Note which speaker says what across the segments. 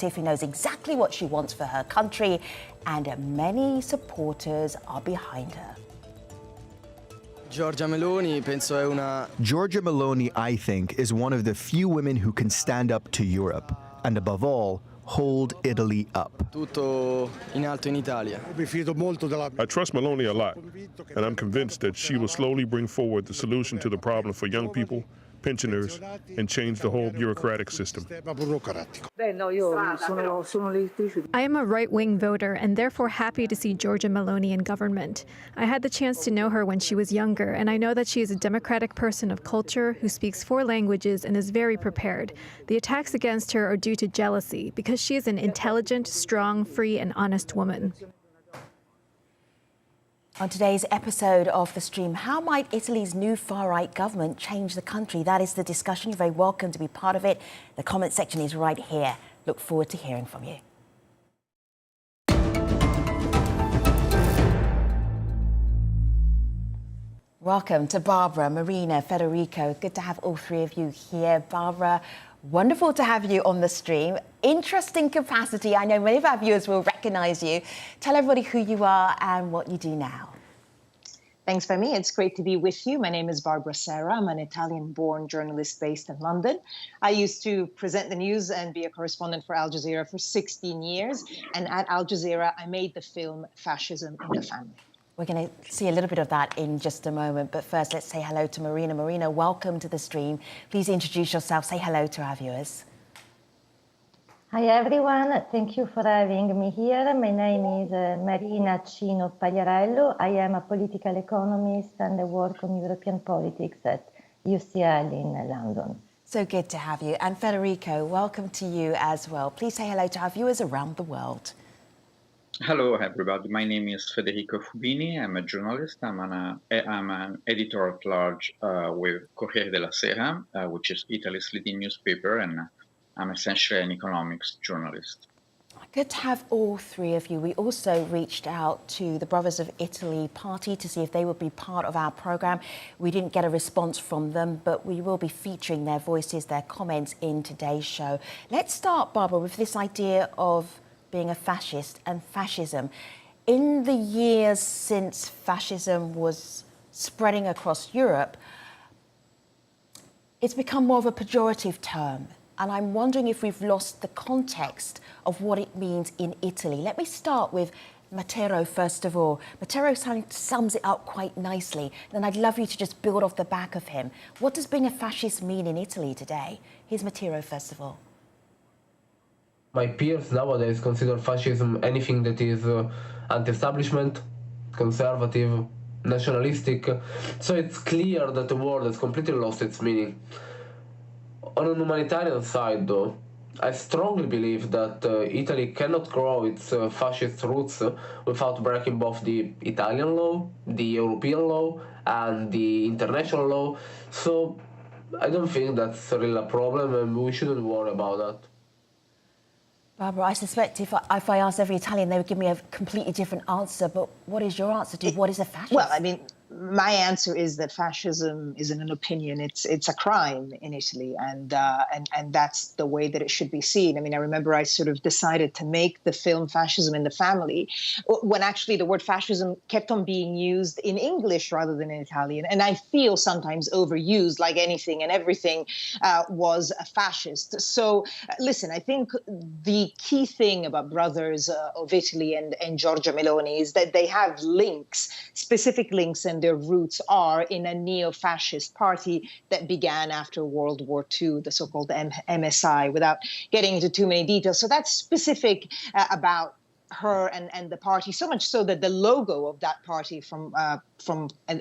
Speaker 1: perspective, who knows exactly what she wants for her country, and many supporters are behind her.
Speaker 2: Giorgia Meloni,
Speaker 3: Giorgia Meloni, I think, is one of the few women who can stand up to Europe, and above all, hold Italy up.
Speaker 2: Tutto in alto in Italia.
Speaker 4: I trust Meloni a lot, and I'm convinced that she will slowly bring forward the solution to the problem for young people, pensioners, and change the whole bureaucratic system.
Speaker 5: I am a right-wing voter and therefore happy to see Giorgia Meloni in government. I had the chance to know her when she was younger, and I know that she is a democratic person of culture who speaks 4 languages and is very prepared. The attacks against her are due to jealousy because she is an intelligent, strong, free, and honest woman.
Speaker 1: On today's episode of The Stream, how might Italy's new far-right government change the country? That is the discussion. You're very welcome to be part of it. The comment section is right here. Look forward to hearing from you. Welcome to Barbara, Marina, Federico. Good to have all 3 of you here. Barbara, wonderful to have you on The Stream. Interesting capacity. I know many of our viewers will recognise you. Tell everybody who you are and what you do now.
Speaker 6: Thanks for me. It's great to be with you. My name is Barbara Serra. I'm an Italian-born journalist based in London. I used to present the news and be a correspondent for Al Jazeera for 16 years. And at Al Jazeera, I made the film Fascism in the Family.
Speaker 1: We're going to see a little bit of that in just a moment. But first, let's say hello to Marina. Marina, welcome to The Stream. Please introduce yourself. Say hello to our viewers.
Speaker 7: Hi, everyone. Thank you for having me here. My name is Marina Cino Pagliarello. I am a political economist and I work on European politics at UCL in London.
Speaker 1: So good to have you. And Federico, welcome to you as well. Please say hello to our viewers around the world.
Speaker 8: Hello, everybody. My name is Federico Fubini. I'm a journalist. I'm an editor at large with Corriere della Sera, which is Italy's leading newspaper, and I'm essentially an economics journalist.
Speaker 1: Good to have all 3 of you. We also reached out to the Brothers of Italy party to see if they would be part of our programme. We didn't get a response from them, but we will be featuring their voices, their comments in today's show. Let's start, Barbara, with this idea of being a fascist and fascism. In the years since fascism was spreading across Europe, it's become more of a pejorative term. And I'm wondering if we've lost the context of what it means in Italy. Let me start with Matteo, first of all. Matteo sums it up quite nicely. And I'd love you to just build off the back of him. What does being a fascist mean in Italy today? Here's Matteo, first of all.
Speaker 9: My peers nowadays consider fascism anything that is anti-establishment, conservative, nationalistic. So it's clear that the word has completely lost its meaning. On a humanitarian side, though, I strongly believe that Italy cannot grow its fascist roots without breaking both the Italian law, the European law, and the international law. So I don't think that's really a problem, and we shouldn't worry about that.
Speaker 1: Barbara, I suspect if I asked every Italian, they would give me a completely different answer. But what is your answer to what is a fascist?
Speaker 6: Well, I mean, my answer is that fascism isn't an opinion; it's a crime in Italy, and that's the way that it should be seen. I mean, I remember I sort of decided to make the film Fascism in the Family when actually the word fascism kept on being used in English rather than in Italian, and I feel sometimes overused, like anything and everything was a fascist. So listen, I think the key thing about Brothers of Italy and Giorgia Meloni is that they have links, specific links, and their roots are in a neo-fascist party that began after World War II, the so-called MSI, without getting into too many details. So that's specific about her and the party, so much so that the logo of that party from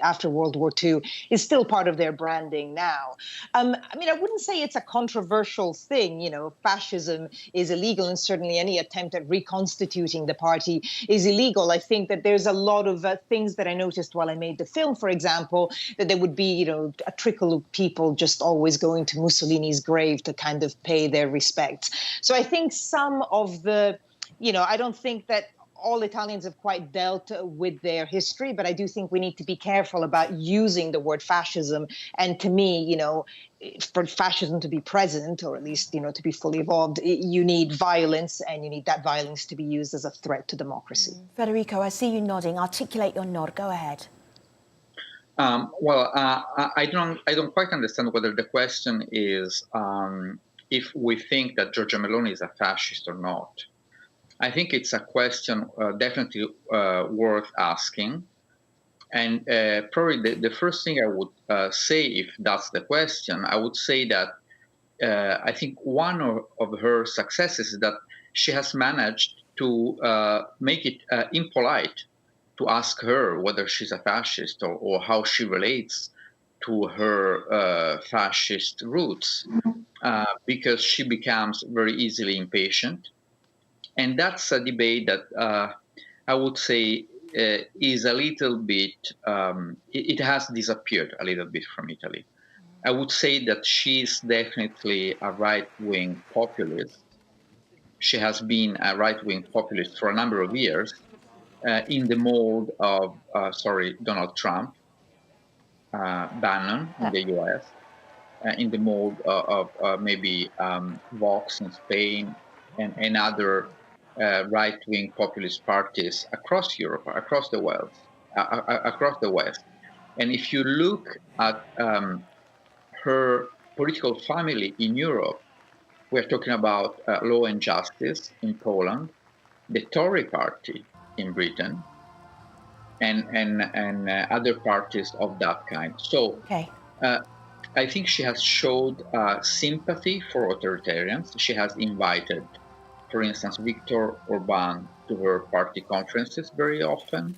Speaker 6: after World War II is still part of their branding now. I mean, I wouldn't say it's a controversial thing. You know, fascism is illegal, and certainly any attempt at reconstituting the party is illegal. I think that there's a lot of things that I noticed while I made the film, for example, that there would be, you know, a trickle of people just always going to Mussolini's grave to kind of pay their respects. So I think some of the, you know, I don't think that all Italians have quite dealt with their history, but I do think we need to be careful about using the word fascism. And to me, you know, for fascism to be present, or at least, you know, to be fully evolved, you need violence, and you need that violence to be used as a threat to democracy.
Speaker 1: Federico, I see you nodding. Articulate your nod. Go ahead.
Speaker 8: I don't quite understand whether the question is if we think that Giorgia Meloni is a fascist or not. I think it's a question definitely worth asking. And probably the first thing I would say, if that's the question, I would say that I think one of her successes is that she has managed to make it impolite to ask her whether she's a fascist or how she relates to her fascist roots, because she becomes very easily impatient. And that's a debate that I would say is a little bit, it has disappeared a little bit from Italy. I would say that she's definitely a right-wing populist. She has been a right-wing populist for a number of years, in the mold of, Donald Trump, Bannon in the US, in the mold of maybe Vox in Spain, and other right-wing populist parties across Europe, across the West. And if you look at her political family in Europe, we're talking about Law and Justice in Poland, the Tory party in Britain, and other parties of that kind. So I think she has showed sympathy for authoritarians. She has invited, for instance, Viktor Orban to her party conferences very often.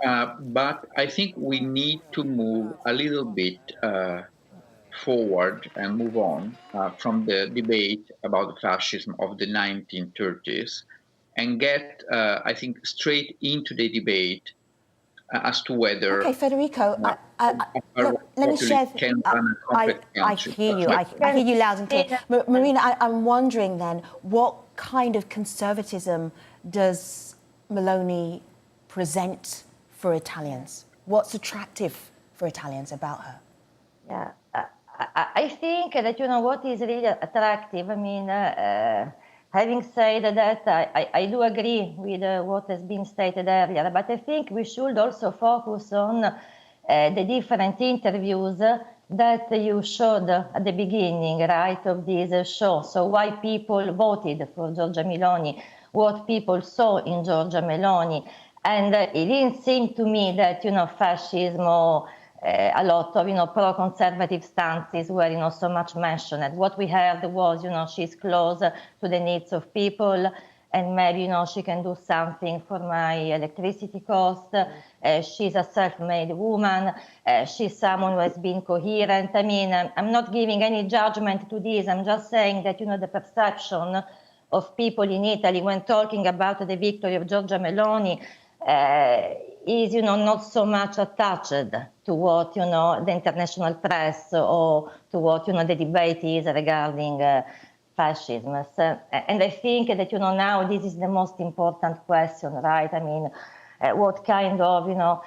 Speaker 8: But I think we need to move a little bit forward and move on from the debate about the fascism of the 1930s and get, I think, straight into the debate as to whether...
Speaker 1: Okay, Federico, let me share... I hear you. I hear you loud and clear. Marina, I'm wondering then, what kind of conservatism does Meloni present for Italians? What's attractive for Italians about her?
Speaker 7: Yeah, I think that, you know, what is really attractive, I mean, having said that, I do agree with what has been stated earlier, but I think we should also focus on the different interviews that you showed at the beginning, right, of this show. So why people voted for Giorgia Meloni, what people saw in Giorgia Meloni. And it didn't seem to me that, you know, fascism or a lot of, you know, pro-conservative stances were, you know, so much mentioned. What we heard was, you know, she's close to the needs of people, and maybe, you know, she can do something for my electricity cost. She's a self-made woman. She's someone who has been coherent. I mean, I'm not giving any judgment to this. I'm just saying that, you know, the perception of people in Italy when talking about the victory of Giorgia Meloni is, you know, not so much attached to what, you know, the international press or to what, you know, the debate is regarding fascism. And I think that, you know, now this is the most important question, right? I mean, what kind of, you know,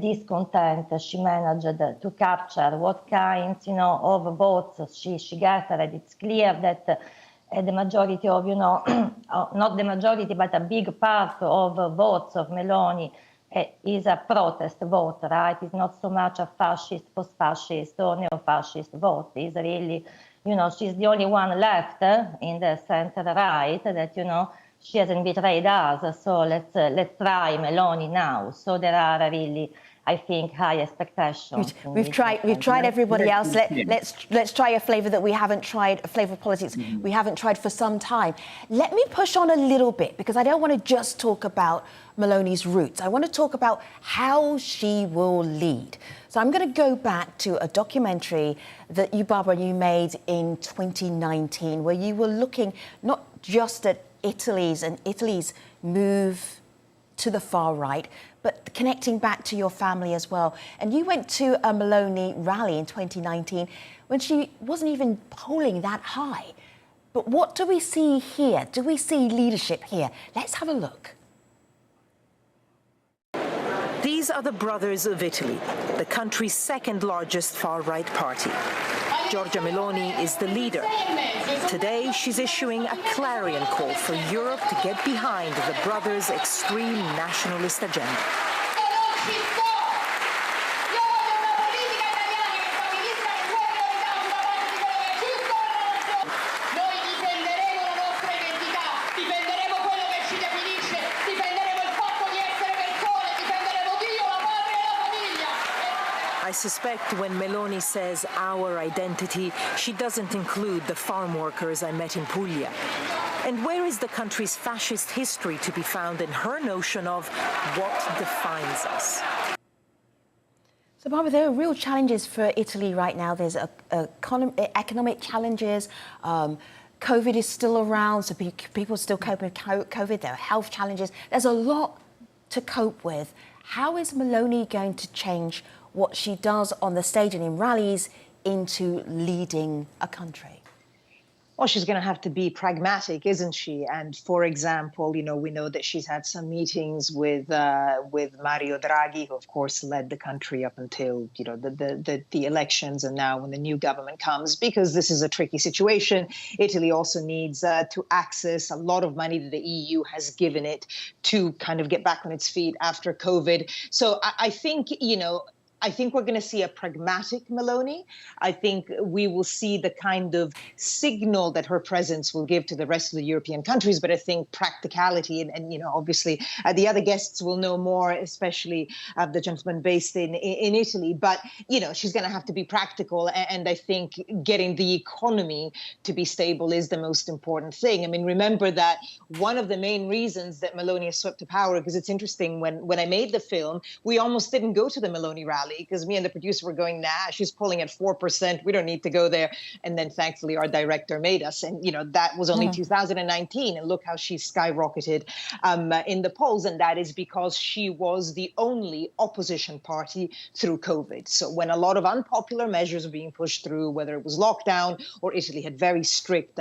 Speaker 7: discontent she managed to capture, what kinds, you know, of votes she gathered. It's clear that the majority of, you know, not the majority, but a big part of votes of Meloni is a protest vote, right? It's not so much a fascist, post-fascist or neo-fascist vote. It's really, you know, she's the only one left in the center-right that, you know, she hasn't betrayed us. So let's try Meloni now. So there are really, I think, high expectations.
Speaker 1: We've tried everybody else. Let's try a flavour that we haven't tried, a flavour of politics we haven't tried for some time. Let me push on a little bit, because I don't want to just talk about Meloni's roots. I want to talk about how she will lead. So I'm going to go back to a documentary that you, Barbara, you made in 2019, where you were looking not just at Italy's move to the far right, but connecting back to your family as well. And you went to a Meloni rally in 2019 when she wasn't even polling that high. But what do we see here? Do we see leadership here? Let's have a look.
Speaker 10: These are the Brothers of Italy, the country's second largest far-right party. Giorgia Meloni is the leader. Today, she's issuing a clarion call for Europe to get behind the brothers' extreme nationalist agenda. I suspect when Meloni says our identity, she doesn't include the farm workers I met in Puglia. And where is the country's fascist history to be found in her notion of what defines us?
Speaker 1: So, Barbara, there are real challenges for Italy right now. There's economic challenges. COVID is still around, so people are still coping with COVID. There are health challenges. There's a lot to cope with. How is Meloni going to change what she does on the stage and in rallies into leading a country?
Speaker 6: Well, she's going to have to be pragmatic, isn't she? And for example, we know that she's had some meetings with Mario Draghi, who of course led the country up until the elections, and now when the new government comes, because this is a tricky situation. Italy also needs to access a lot of money that the EU has given it to kind of get back on its feet after COVID. So I think we're going to see a pragmatic Meloni. I think we will see the kind of signal that her presence will give to the rest of the European countries. But I think practicality and obviously the other guests will know more, especially the gentleman based in Italy. But, she's going to have to be practical. And I think getting the economy to be stable is the most important thing. I mean, remember that one of the main reasons that Meloni has swept to power, because it's interesting, when I made the film, we almost didn't go to the Meloni rally, because me and the producer were going, nah, she's polling at 4%. We don't need to go there. And then thankfully our director made us. And, that was only 2019. And look how she skyrocketed in the polls. And that is because she was the only opposition party through COVID. So when a lot of unpopular measures were being pushed through, whether it was lockdown or Italy had very strict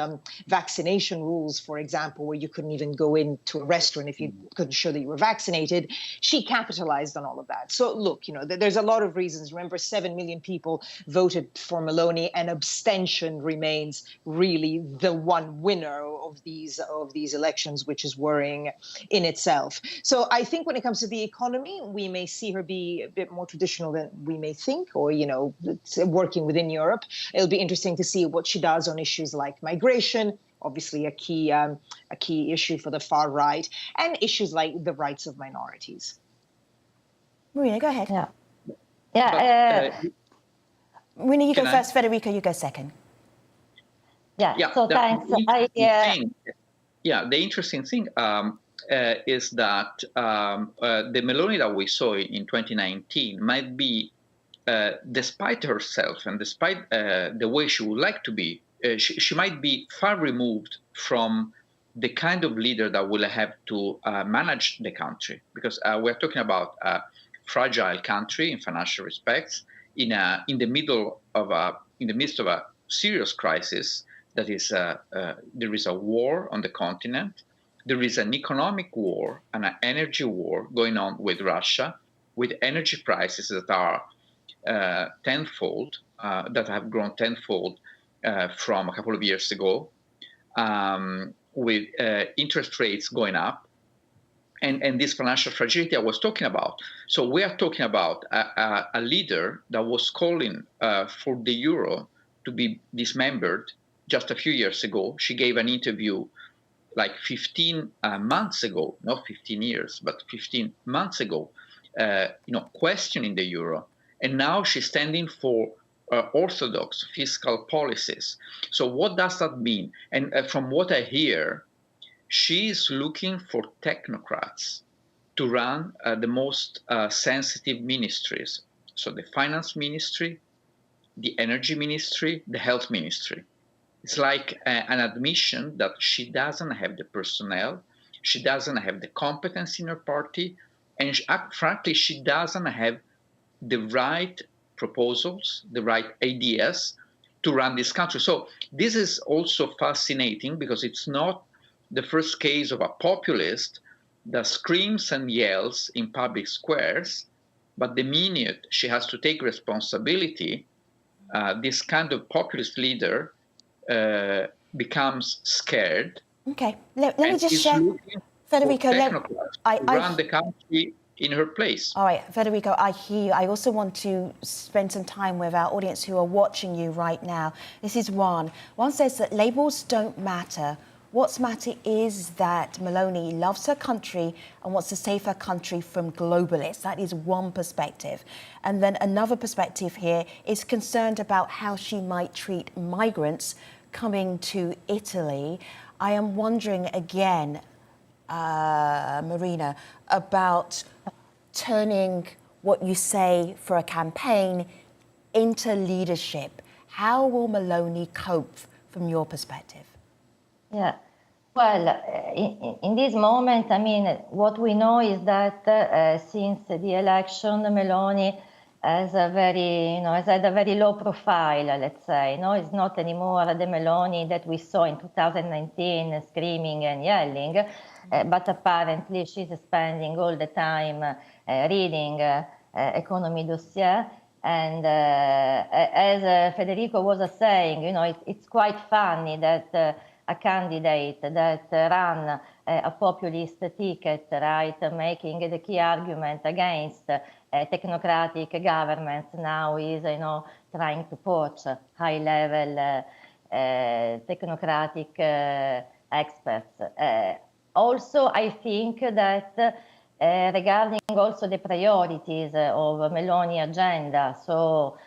Speaker 6: vaccination rules, for example, where you couldn't even go into a restaurant if you couldn't show that you were vaccinated, she capitalized on all of that. So look, there's a lot of reasons. Remember, 7 million people voted for Meloni, and abstention remains really the one winner of these elections, which is worrying in itself. So I think when it comes to the economy, we may see her be a bit more traditional than we may think, or working within Europe. It'll be interesting to see what she does on issues like migration, obviously a key issue for the far right, and issues like the rights of minorities.
Speaker 1: Marina, go ahead. Marina, you go first. Federico, you go second.
Speaker 7: So thanks.
Speaker 8: The interesting thing is that the Meloni that we saw in 2019 might be, despite herself and despite the way she would like to be, she might be far removed from the kind of leader that will have to manage the country, because we're talking about a fragile country in financial respects, in the midst of a serious crisis. That is, there is a war on the continent. There is an economic war and an energy war going on with Russia, with energy prices that are tenfold, that have grown tenfold from a couple of years ago, with interest rates going up, and this financial fragility I was talking about. So we are talking about a leader that was calling for the euro to be dismembered just a few years ago. She gave an interview like 15 months ago, not 15 years, but 15 months ago, questioning the euro. And now she's standing for orthodox fiscal policies. So what does that mean? And from what I hear, she's looking for technocrats to run the most sensitive ministries. So the finance ministry, the energy ministry, the health ministry. It's like an admission that she doesn't have the personnel, she doesn't have the competence in her party, and frankly, she doesn't have the right proposals, the right ideas to run this country. So this is also fascinating, because it's not the first case of a populist that screams and yells in public squares But the minute she has to take responsibility, this kind of populist leader becomes scared.
Speaker 1: Okay, let me just share, Federico.
Speaker 8: Run the country in her place.
Speaker 1: All right, Federico, I hear you. I also want to spend some time with our audience who are watching you right now. This is Juan. Juan says that labels don't matter. What's matter is that Meloni loves her country and wants to save her country from globalists. That is one perspective. And then another perspective here is concerned about how she might treat migrants coming to Italy. I am wondering again, Marina, about turning what you say for a campaign into leadership. How will Meloni cope from your perspective?
Speaker 7: Yeah, well, in this moment, I mean, what we know is that since the election, Meloni has a very, has had a very low profile, let's say. It's not anymore the Meloni that we saw in 2019 screaming and yelling, but apparently she's spending all the time reading economy dossier. And as Federico was saying, it's quite funny that a candidate that ran a populist ticket, right, making the key argument against technocratic governments now is, trying to poach high-level technocratic experts. Also, I think that regarding also the priorities of Meloni agenda, so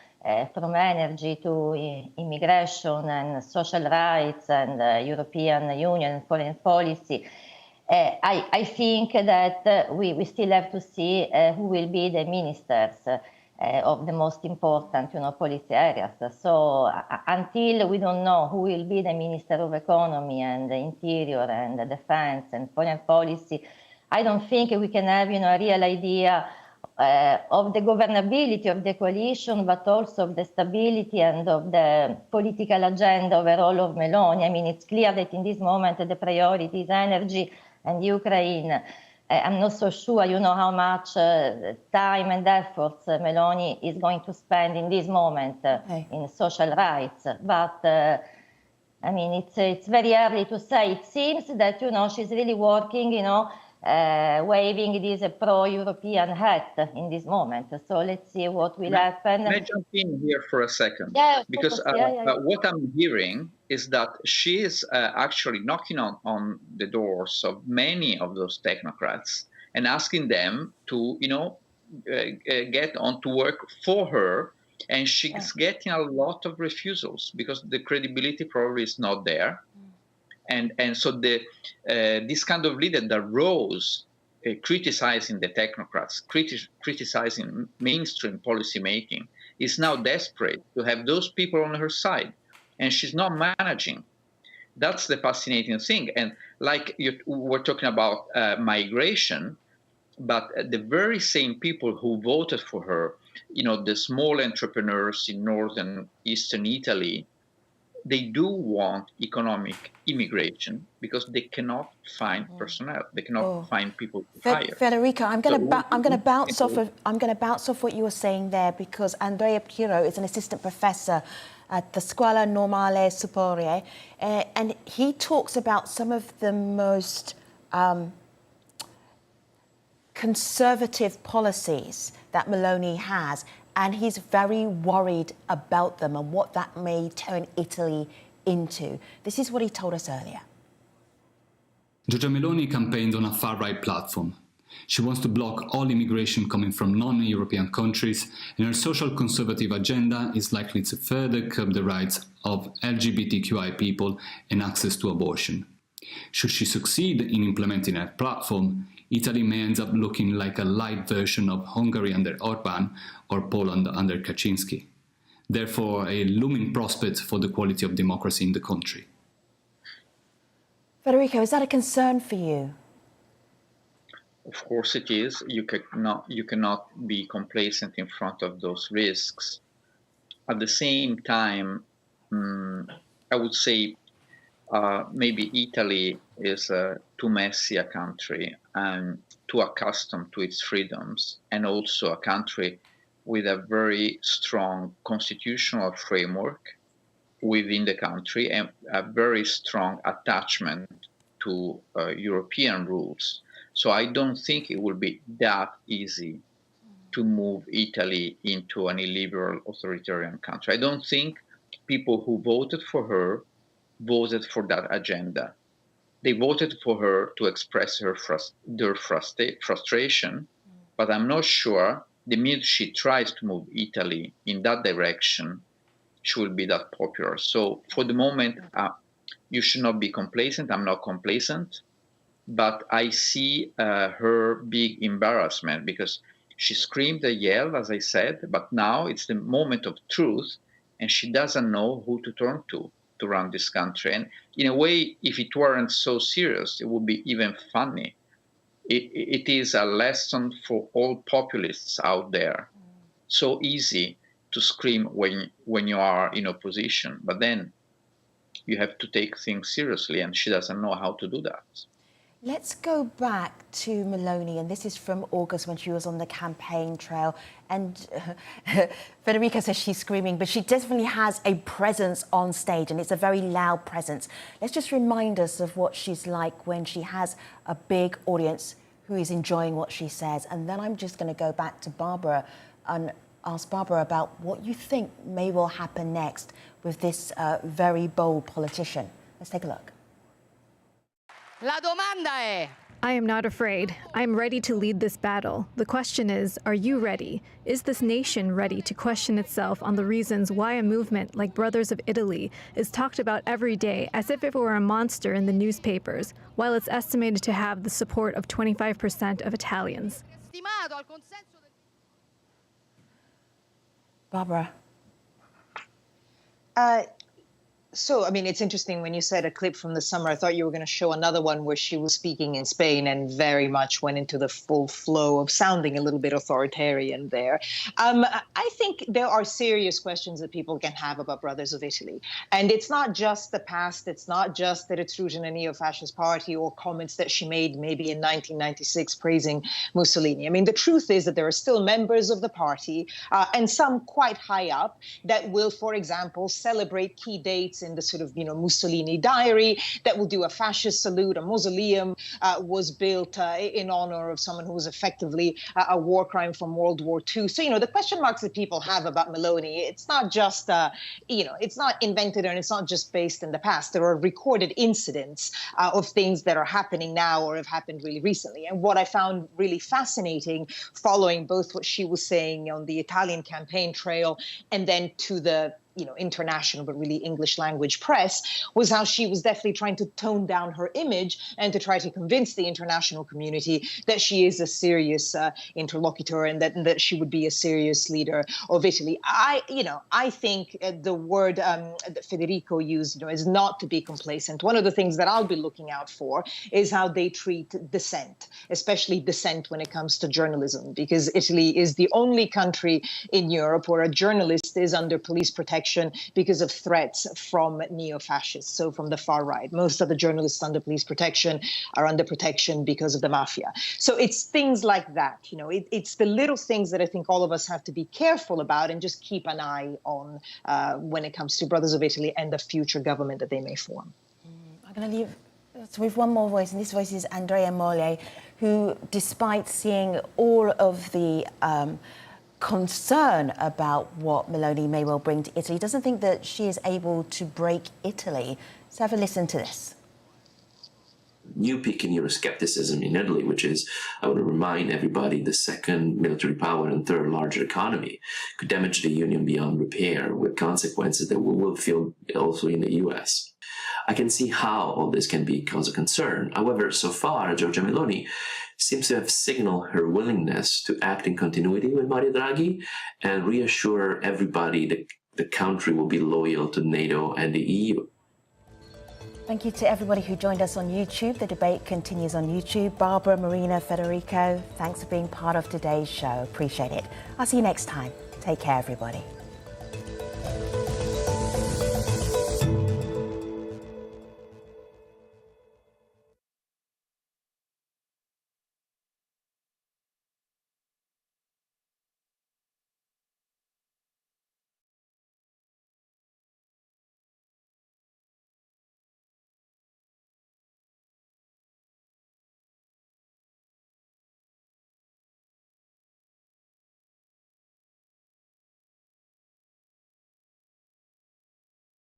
Speaker 7: from energy to immigration and social rights and European Union foreign policy, I think that we still have to see who will be the ministers of the most important policy areas. So until we don't know who will be the Minister of Economy and the Interior and the Defense and Foreign Policy, I don't think we can have a real idea of the governability of the coalition, but also of the stability and of the political agenda overall of Meloni. I mean, it's clear that in this moment the priority is energy and Ukraine. I'm not so sure, how much time and efforts Meloni is going to spend in this moment in social rights. But I mean, it's very early to say. It seems that she's really working, waving this pro-European hat in this moment. So let's see what will happen.
Speaker 8: Can I jump in here for a second?
Speaker 7: Yeah,
Speaker 8: because what I'm hearing is that she is actually knocking on the doors of many of those technocrats and asking them to, get on to work for her. And she's getting a lot of refusals because the credibility probably is not there. And so this kind of leader that rose criticizing the technocrats, criticizing mainstream policy making, is now desperate to have those people on her side. And she's not managing. That's the fascinating thing. And like you were talking about migration, but the very same people who voted for her, the small entrepreneurs in northern eastern Italy, they do want economic immigration because they cannot find personnel. They cannot find people to hire.
Speaker 1: Federico, I'm going to bounce off what you were saying there, because Andrea Piro is an assistant professor at the Scuola Normale Superiore, and he talks about some of the most conservative policies that Meloni has. And he's very worried about them and what that may turn Italy into. This is what he told us earlier.
Speaker 11: Giorgia Meloni campaigned on a far-right platform. She wants to block all immigration coming from non-European countries, and her social conservative agenda is likely to further curb the rights of LGBTQI people and access to abortion. Should she succeed in implementing her platform, Italy may end up looking like a light version of Hungary under Orban or Poland under Kaczynski. Therefore, a looming prospect for the quality of democracy in the country.
Speaker 1: Federico, is that a concern for you?
Speaker 8: Of course it is. You cannot be complacent in front of those risks. At the same time, I would say maybe Italy is too messy a country and too accustomed to its freedoms, and also a country with a very strong constitutional framework within the country and a very strong attachment to European rules. So I don't think it will be that easy to move Italy into an illiberal authoritarian country. I don't think people who voted for her voted for that agenda. They voted for her to express their frustration, but I'm not sure the minute she tries to move Italy in that direction, she will be that popular. So for the moment, you should not be complacent. I'm not complacent, but I see her big embarrassment because she screamed and yelled, as I said, but now it's the moment of truth, and she doesn't know who to turn to run this country. And in a way, if it weren't so serious, it would be even funny. It is a lesson for all populists out there. So easy to scream when you are in opposition, but then you have to take things seriously, and she doesn't know how to do that.
Speaker 1: Let's go back to Meloni, and this is from August when she was on the campaign trail. And Federica says she's screaming, but she definitely has a presence on stage, and it's a very loud presence. Let's just remind us of what she's like when she has a big audience who is enjoying what she says. And then I'm just going to go back to Barbara and ask Barbara about what you think may well happen next with this very bold politician. Let's take a look.
Speaker 12: La domanda è...
Speaker 5: I am not afraid. I am ready to lead this battle. The question is, are you ready? Is this nation ready to question itself on the reasons why a movement like Brothers of Italy is talked about every day as if it were a monster in the newspapers, while it's estimated to have the support of 25% of Italians?
Speaker 1: Barbara.
Speaker 6: So, I mean, it's interesting when you said a clip from the summer. I thought you were going to show another one where she was speaking in Spain and very much went into the full flow of sounding a little bit authoritarian there. I think there are serious questions that people can have about Brothers of Italy. And it's not just the past. It's not just that it's rooted in a neo-fascist party or comments that she made maybe in 1996 praising Mussolini. I mean, the truth is that there are still members of the party and some quite high up that will, for example, celebrate key dates in the sort of, Mussolini diary, that will do a fascist salute. A mausoleum was built in honor of someone who was effectively a war crime from World War II. So, the question marks that people have about Meloni, it's not just, it's not invented and it's not just based in the past. There are recorded incidents of things that are happening now or have happened really recently. And what I found really fascinating, following both what she was saying on the Italian campaign trail and then to the international, but really English language press, was how she was definitely trying to tone down her image and to try to convince the international community that she is a serious interlocutor and that she would be a serious leader of Italy. I think the word that Federico used, is not to be complacent. One of the things that I'll be looking out for is how they treat dissent, especially dissent when it comes to journalism, because Italy is the only country in Europe where a journalist is under police protection because of threats from neo-fascists, so from the far right. Most of the journalists under police protection are under protection because of the mafia. So it's things like that, it's the little things that I think all of us have to be careful about and just keep an eye on when it comes to Brothers of Italy and the future government that they may form.
Speaker 1: I'm going to leave with one more voice, and this voice is Andrea Moglie, who, despite seeing all of the concern about what Meloni may well bring to Italy, doesn't think that she is able to break Italy. Let's have a listen to this.
Speaker 13: New peak in Euroscepticism in Italy, which is, I want to remind everybody, the second military power and third largest economy, could damage the union beyond repair, with consequences that we will feel also in the US. I can see how all this can be cause of concern. However, so far, Giorgia Meloni seems to have signaled her willingness to act in continuity with Mario Draghi and reassure everybody that the country will be loyal to NATO and the EU.
Speaker 1: Thank you to everybody who joined us on YouTube. The debate continues on YouTube. Barbara, Marina, Federico, thanks for being part of today's show. Appreciate it. I'll see you next time. Take care, everybody.